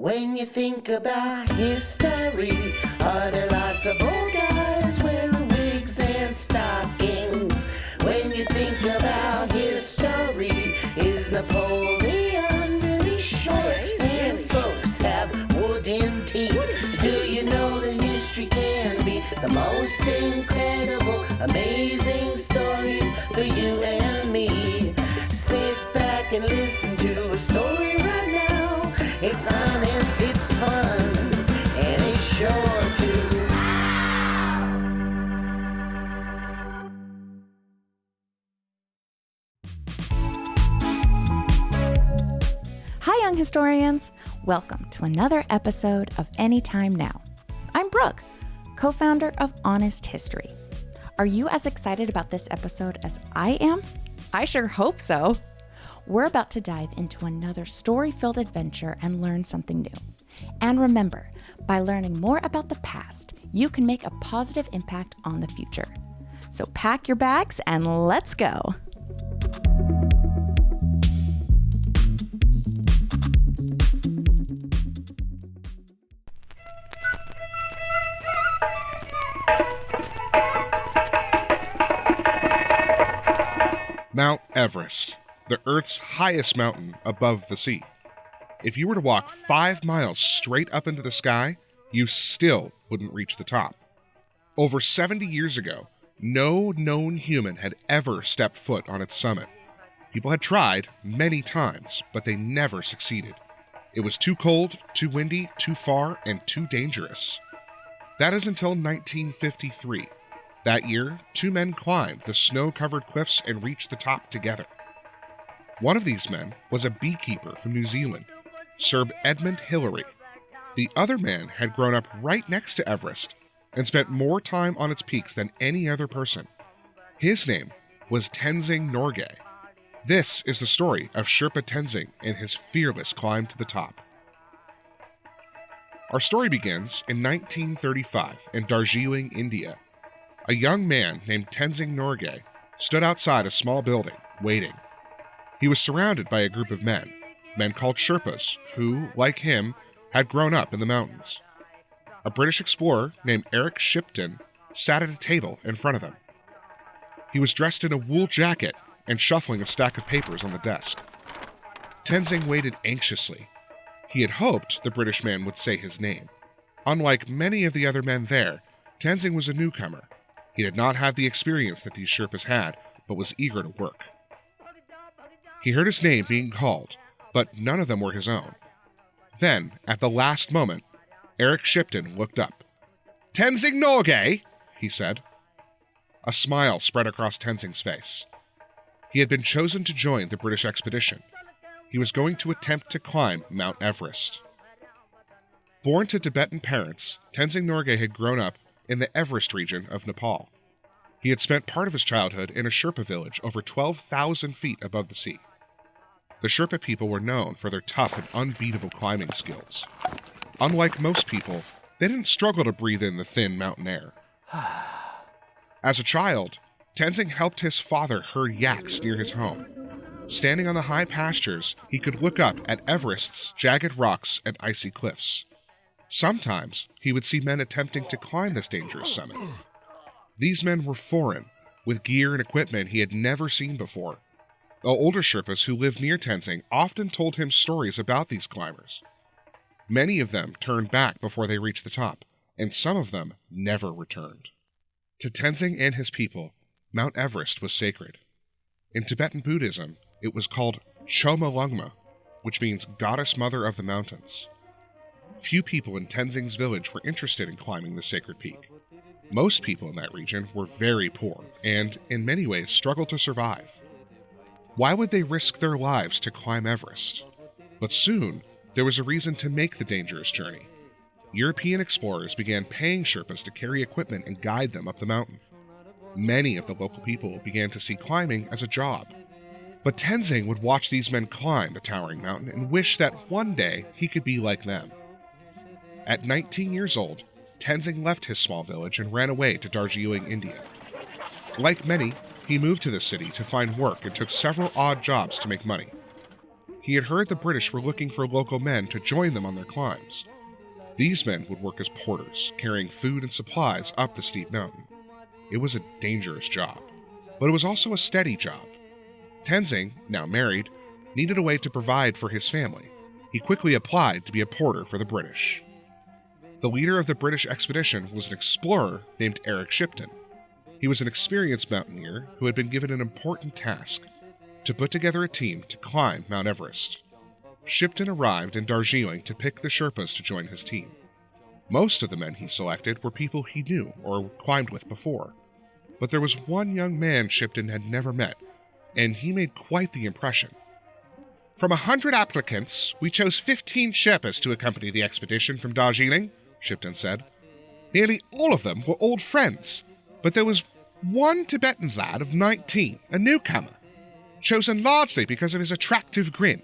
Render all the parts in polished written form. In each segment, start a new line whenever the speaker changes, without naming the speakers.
When you think about history, are there lots of old guys wearing wigs and stockings? When you think about history, is Napoleon really short? And folks have wooden teeth. Do you know that history can be the most incredible, amazing stories for you and me? Sit back and listen to a story right now. It's honest, it's fun, and it's sure to.
Hi, young historians. Welcome to another episode of Anytime Now. I'm Brooke, co-founder of Honest History. Are you as excited about this episode as I am? I sure hope so. We're about to dive into another story-filled adventure and learn something new. And remember, by learning more about the past, you can make a positive impact on the future. So pack your bags and let's go.
Mount Everest, the Earth's highest mountain above the sea. If you were to walk 5 miles straight up into the sky, you still wouldn't reach the top. Over 70 years ago, no known human had ever stepped foot on its summit. People had tried many times, but they never succeeded. It was too cold, too windy, too far, and too dangerous. That is until 1953. That year, 2 men climbed the snow-covered cliffs and reached the top together. One of these men was a beekeeper from New Zealand, Sir Edmund. The other man had grown up right next to Everest and spent more time on its peaks than any other person. His name was Tenzing Norgay. This is the story of Sherpa Tenzing and his fearless climb to the top. Our story begins in 1935 in Darjeeling, India. A young man named Tenzing Norgay stood outside a small building, waiting. He was surrounded by a group of men called Sherpas, who, like him, had grown up in the mountains. A British explorer named Eric Shipton sat at a table in front of them. He was dressed in a wool jacket and shuffling a stack of papers on the desk. Tenzing waited anxiously. He had hoped the British man would say his name. Unlike many of the other men there, Tenzing was a newcomer. He did not have the experience that these Sherpas had, but was eager to work. He heard his name being called, but none of them were his own. Then, at the last moment, Eric Shipton looked up. "Tenzing Norgay," he said. A smile spread across Tenzing's face. He had been chosen to join the British expedition. He was going to attempt to climb Mount Everest. Born to Tibetan parents, Tenzing Norgay had grown up in the Everest region of Nepal. He had spent part of his childhood in a Sherpa village over 12,000 feet above the sea. The Sherpa people were known for their tough and unbeatable climbing skills. Unlike most people, they didn't struggle to breathe in the thin mountain air. As a child, Tenzing helped his father herd yaks near his home. Standing on the high pastures, he could look up at Everest's jagged rocks and icy cliffs. Sometimes, he would see men attempting to climb this dangerous summit. These men were foreign, with gear and equipment he had never seen before. The older Sherpas who lived near Tenzing often told him stories about these climbers. Many of them turned back before they reached the top, and some of them never returned. To Tenzing and his people, Mount Everest was sacred. In Tibetan Buddhism, it was called Choma Lungma, which means Goddess Mother of the Mountains. Few people in Tenzing's village were interested in climbing the sacred peak. Most people in that region were very poor and, in many ways, struggled to survive. Why would they risk their lives to climb Everest? But soon, there was a reason to make the dangerous journey. European explorers began paying Sherpas to carry equipment and guide them up the mountain. Many of the local people began to see climbing as a job. But Tenzing would watch these men climb the towering mountain and wish that one day he could be like them. At 19 years old, Tenzing left his small village and ran away to Darjeeling, India. Like many, he moved to the city to find work and took several odd jobs to make money. He had heard the British were looking for local men to join them on their climbs. These men would work as porters, carrying food and supplies up the steep mountain. It was a dangerous job, but it was also a steady job. Tenzing, now married, needed a way to provide for his family. He quickly applied to be a porter for the British. The leader of the British expedition was an explorer named Eric Shipton. He was an experienced mountaineer who had been given an important task: to put together a team to climb Mount Everest. Shipton arrived in Darjeeling to pick the Sherpas to join his team. Most of the men he selected were people he knew or climbed with before. But there was one young man Shipton had never met, and he made quite the impression. "From 100 applicants, we chose 15 Sherpas to accompany the expedition from Darjeeling," Shipton said. "Nearly all of them were old friends, but there was one Tibetan lad of 19, a newcomer, chosen largely because of his attractive grin.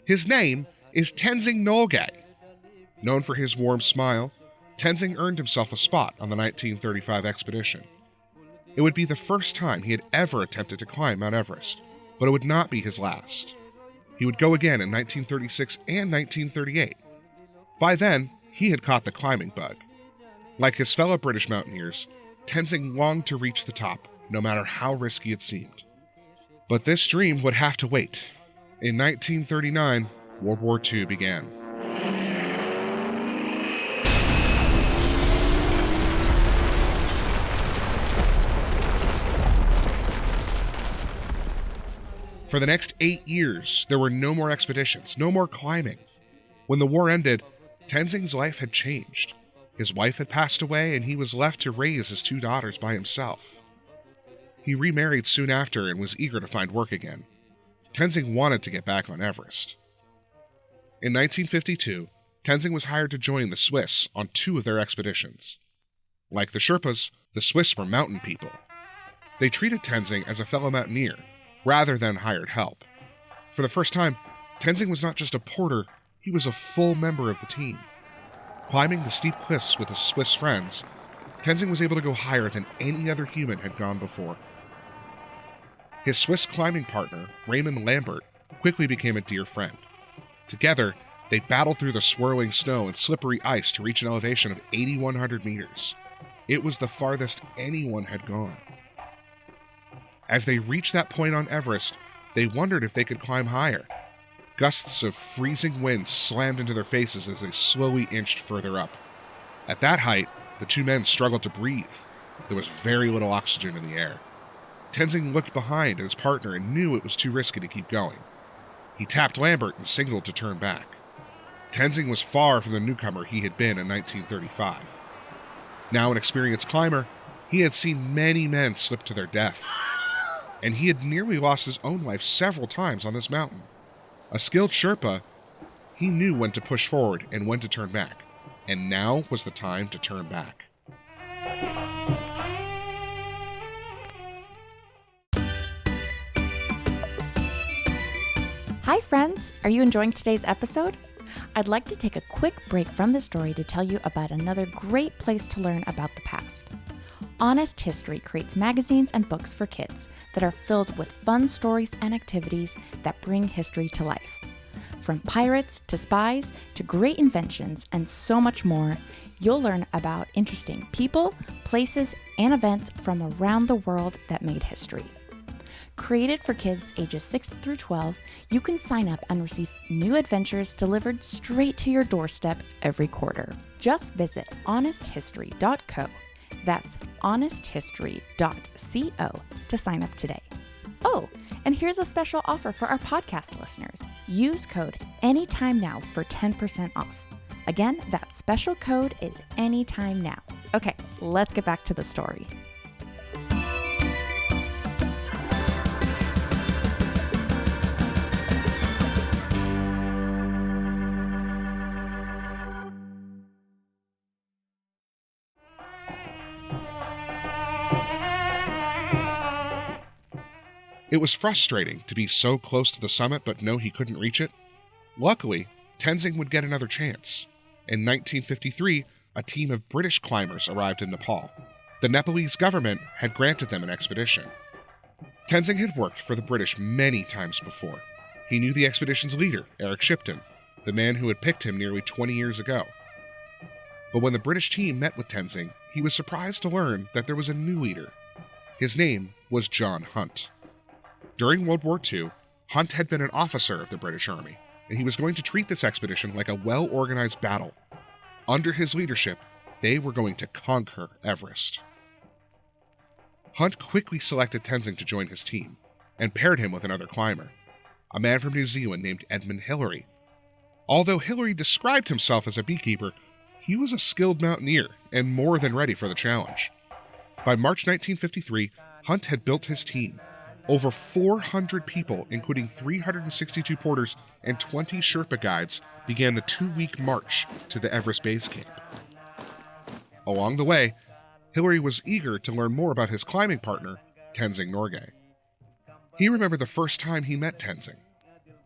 His name is Tenzing Norgay." Known for his warm smile, Tenzing earned himself a spot on the 1935 expedition. It would be the first time he had ever attempted to climb Mount Everest, but it would not be his last. He would go again in 1936 and 1938. By then, he had caught the climbing bug. Like his fellow British mountaineers, Tenzing longed to reach the top, no matter how risky it seemed. But this dream would have to wait. In 1939, World War II began. For the next 8 years, there were no more expeditions, no more climbing. When the war ended, Tenzing's life had changed. His wife had passed away, and he was left to raise his 2 daughters by himself. He remarried soon after and was eager to find work again. Tenzing wanted to get back on Everest. In 1952, Tenzing was hired to join the Swiss on 2 of their expeditions. Like the Sherpas, the Swiss were mountain people. They treated Tenzing as a fellow mountaineer, rather than hired help. For the first time, Tenzing was not just a porter, he was a full member of the team. Climbing the steep cliffs with his Swiss friends, Tenzing was able to go higher than any other human had gone before. His Swiss climbing partner, Raymond Lambert, quickly became a dear friend. Together, they battled through the swirling snow and slippery ice to reach an elevation of 8,100 meters. It was the farthest anyone had gone. As they reached that point on Everest, they wondered if they could climb higher. Gusts of freezing wind slammed into their faces as they slowly inched further up. At that height, the 2 men struggled to breathe. There was very little oxygen in the air. Tenzing looked behind at his partner and knew it was too risky to keep going. He tapped Lambert and signaled to turn back. Tenzing was far from the newcomer he had been in 1935. Now an experienced climber, he had seen many men slip to their death. And he had nearly lost his own life several times on this mountain. A skilled Sherpa, he knew when to push forward and when to turn back. And now was the time to turn back.
Hi friends, are you enjoying today's episode? I'd like to take a quick break from the story to tell you about another great place to learn about the past. Honest History creates magazines and books for kids that are filled with fun stories and activities that bring history to life. From pirates to spies to great inventions and so much more, you'll learn about interesting people, places, and events from around the world that made history. Created for kids ages 6 through 12, you can sign up and receive new adventures delivered straight to your doorstep every quarter. Just visit honesthistory.co. That's honesthistory.co to sign up today. Oh, and here's a special offer for our podcast listeners. Use code ANYTIMENOW for 10% off. Again, that special code is ANYTIMENOW. Okay, let's get back to the story.
It was frustrating to be so close to the summit but know he couldn't reach it. Luckily, Tenzing would get another chance. In 1953, a team of British climbers arrived in Nepal. The Nepalese government had granted them an expedition. Tenzing had worked for the British many times before. He knew the expedition's leader, Eric Shipton, the man who had picked him nearly 20 years ago. But when the British team met with Tenzing, he was surprised to learn that there was a new leader. His name was John Hunt. During World War II, Hunt had been an officer of the British Army, and he was going to treat this expedition like a well-organized battle. Under his leadership, they were going to conquer Everest. Hunt quickly selected Tenzing to join his team, and paired him with another climber, a man from New Zealand named Edmund Hillary. Although Hillary described himself as a beekeeper, he was a skilled mountaineer and more than ready for the challenge. By March 1953, Hunt had built his team. Over 400 people, including 362 porters and 20 Sherpa guides, began the 2-week march to the Everest base camp. Along the way, Hillary was eager to learn more about his climbing partner, Tenzing Norgay. He remembered the first time he met Tenzing.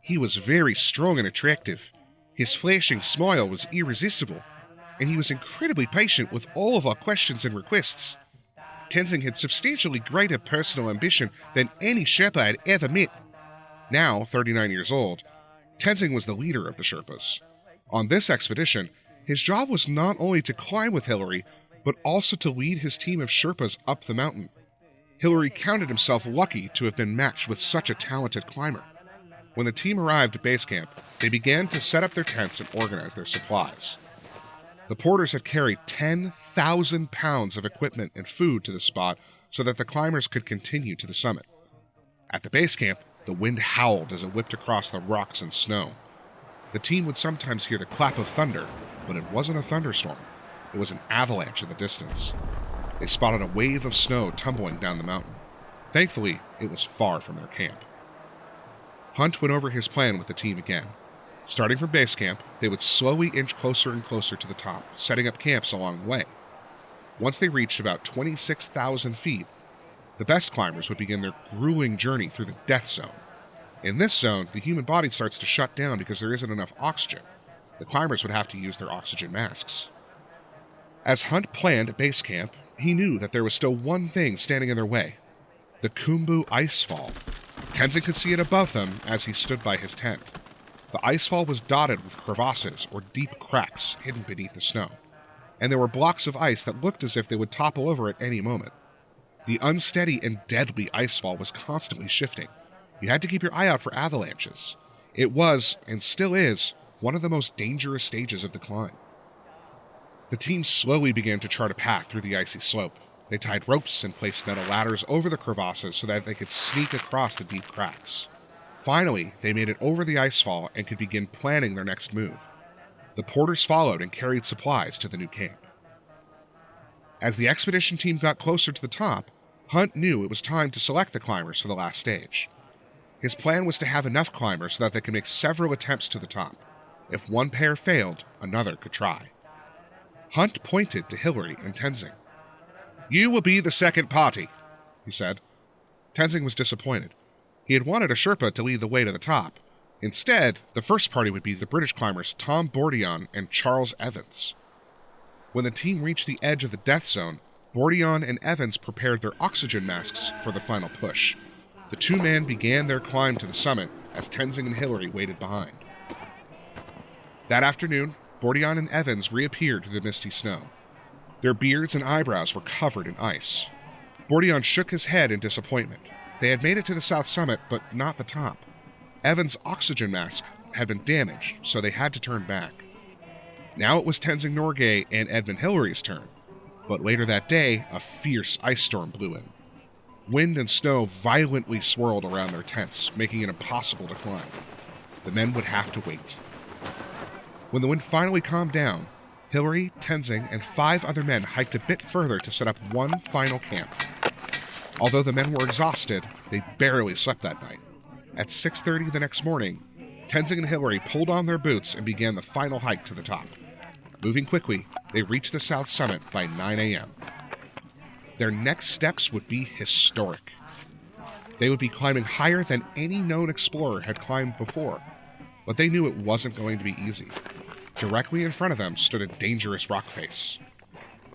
He was very strong and attractive. His flashing smile was irresistible, and he was incredibly patient with all of our questions and requests. Tenzing had substantially greater personal ambition than any Sherpa I had ever met. Now, 39 years old, Tenzing was the leader of the Sherpas. On this expedition, his job was not only to climb with Hillary, but also to lead his team of Sherpas up the mountain. Hillary counted himself lucky to have been matched with such a talented climber. When the team arrived at base camp, they began to set up their tents and organize their supplies. The porters had carried 10,000 pounds of equipment and food to the spot so that the climbers could continue to the summit. At the base camp, the wind howled as it whipped across the rocks and snow. The team would sometimes hear the clap of thunder, but it wasn't a thunderstorm. It was an avalanche in the distance. They spotted a wave of snow tumbling down the mountain. Thankfully, it was far from their camp. Hunt went over his plan with the team again. Starting from base camp, they would slowly inch closer and closer to the top, setting up camps along the way. Once they reached about 26,000 feet, the best climbers would begin their grueling journey through the death zone. In this zone, the human body starts to shut down because there isn't enough oxygen. The climbers would have to use their oxygen masks. As Hunt planned at base camp, he knew that there was still one thing standing in their way: the Khumbu Icefall. Tenzing could see it above them as he stood by his tent. The icefall was dotted with crevasses or deep cracks hidden beneath the snow, and there were blocks of ice that looked as if they would topple over at any moment. The unsteady and deadly icefall was constantly shifting. You had to keep your eye out for avalanches. It was, and still is, one of the most dangerous stages of the climb. The team slowly began to chart a path through the icy slope. They tied ropes and placed metal ladders over the crevasses so that they could sneak across the deep cracks. Finally, they made it over the icefall and could begin planning their next move. The porters followed and carried supplies to the new camp. As the expedition team got closer to the top, Hunt knew it was time to select the climbers for the last stage. His plan was to have enough climbers so that they could make several attempts to the top. If one pair failed, another could try. Hunt pointed to Hillary and Tenzing. "You will be the second party," he said. Tenzing was disappointed. He had wanted a Sherpa to lead the way to the top. Instead, the first party would be the British climbers Tom Bourdillon and Charles Evans. When the team reached the edge of the death zone, Bourdillon and Evans prepared their oxygen masks for the final push. The two men began their climb to the summit as Tenzing and Hillary waited behind. That afternoon, Bourdillon and Evans reappeared through the misty snow. Their beards and eyebrows were covered in ice. Bourdillon shook his head in disappointment. They had made it to the south summit, but not the top. Evans' oxygen mask had been damaged, so they had to turn back. Now it was Tenzing Norgay and Edmund Hillary's turn, but later that day, a fierce ice storm blew in. Wind and snow violently swirled around their tents, making it impossible to climb. The men would have to wait. When the wind finally calmed down, Hillary, Tenzing, and 5 other men hiked a bit further to set up one final camp. Although the men were exhausted, they barely slept that night. At 6:30 the next morning, Tenzing and Hillary pulled on their boots and began the final hike to the top. Moving quickly, they reached the south summit by 9 a.m. Their next steps would be historic. They would be climbing higher than any known explorer had climbed before, but they knew it wasn't going to be easy. Directly in front of them stood a dangerous rock face.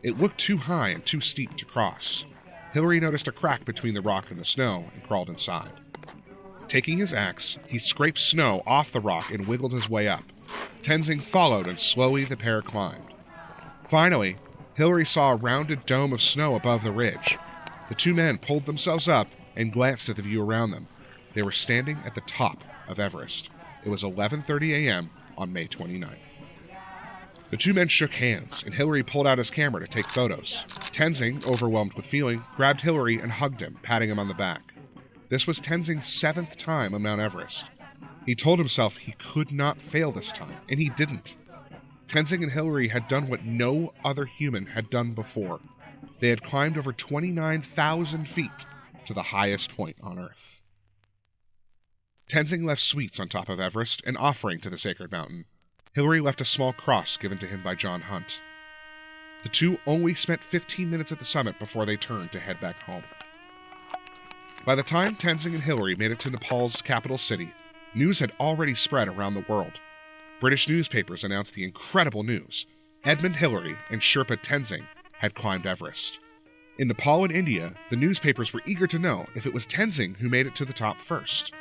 It looked too high and too steep to cross. Hillary noticed a crack between the rock and the snow and crawled inside. Taking his axe, he scraped snow off the rock and wiggled his way up. Tenzing followed, and slowly the pair climbed. Finally, Hillary saw a rounded dome of snow above the ridge. The two men pulled themselves up and glanced at the view around them. They were standing at the top of Everest. It was 11:30 a.m. on May 29th. The two men shook hands, and Hillary pulled out his camera to take photos. Tenzing, overwhelmed with feeling, grabbed Hillary and hugged him, patting him on the back. This was Tenzing's 7th time on Mount Everest. He told himself he could not fail this time, and he didn't. Tenzing and Hillary had done what no other human had done before. They had climbed over 29,000 feet to the highest point on Earth. Tenzing left sweets on top of Everest, an offering to the sacred mountain. Hillary left a small cross given to him by John Hunt. The two only spent 15 minutes at the summit before they turned to head back home. By the time Tenzing and Hillary made it to Nepal's capital city, news had already spread around the world. British newspapers announced the incredible news. Edmund Hillary and Sherpa Tenzing had climbed Everest. In Nepal and India, the newspapers were eager to know if it was Tenzing who made it to the top first.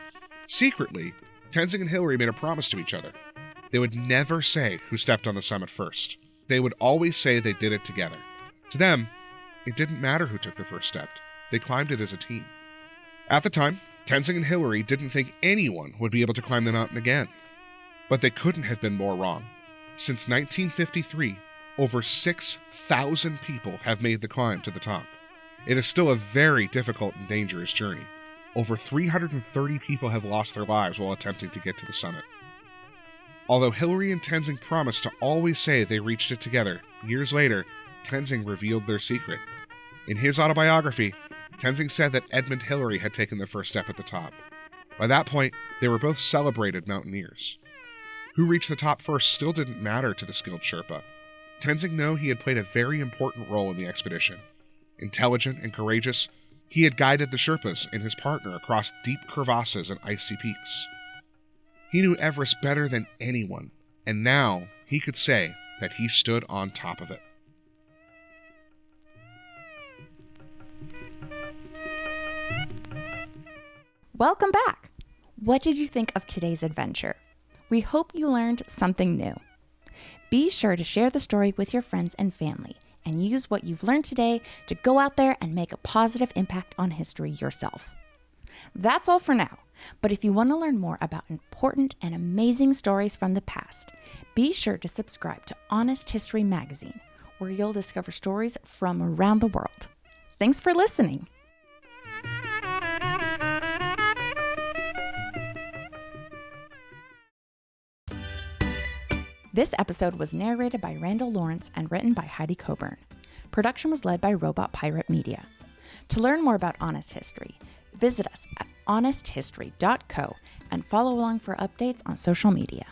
Secretly, Tenzing and Hillary made a promise to each other. They would never say who stepped on the summit first. They would always say they did it together. To them, it didn't matter who took the first step. They climbed it as a team. At the time, Tenzing and Hillary didn't think anyone would be able to climb the mountain again. But they couldn't have been more wrong. Since 1953, over 6,000 people have made the climb to the top. It is still a very difficult and dangerous journey. Over 330 people have lost their lives while attempting to get to the summit. Although Hillary and Tenzing promised to always say they reached it together, years later, Tenzing revealed their secret. In his autobiography, Tenzing said that Edmund Hillary had taken the first step at the top. By that point, they were both celebrated mountaineers. Who reached the top first still didn't matter to the skilled Sherpa. Tenzing knew he had played a very important role in the expedition. Intelligent and courageous, he had guided the Sherpas and his partner across deep crevasses and icy peaks. He knew Everest better than anyone, and now he could say that he stood on top of it.
Welcome back! What did you think of today's adventure? We hope you learned something new. Be sure to share the story with your friends and family, and use what you've learned today to go out there and make a positive impact on history yourself. That's all for now, but if you want to learn more about important and amazing stories from the past, be sure to subscribe to Honest History Magazine, where you'll discover stories from around the world. Thanks for listening. This episode was narrated by Randall Lawrence and written by Heidi Coburn. Production was led by Robot Pirate Media. To learn more about Honest History, visit us at honesthistory.co and follow along for updates on social media.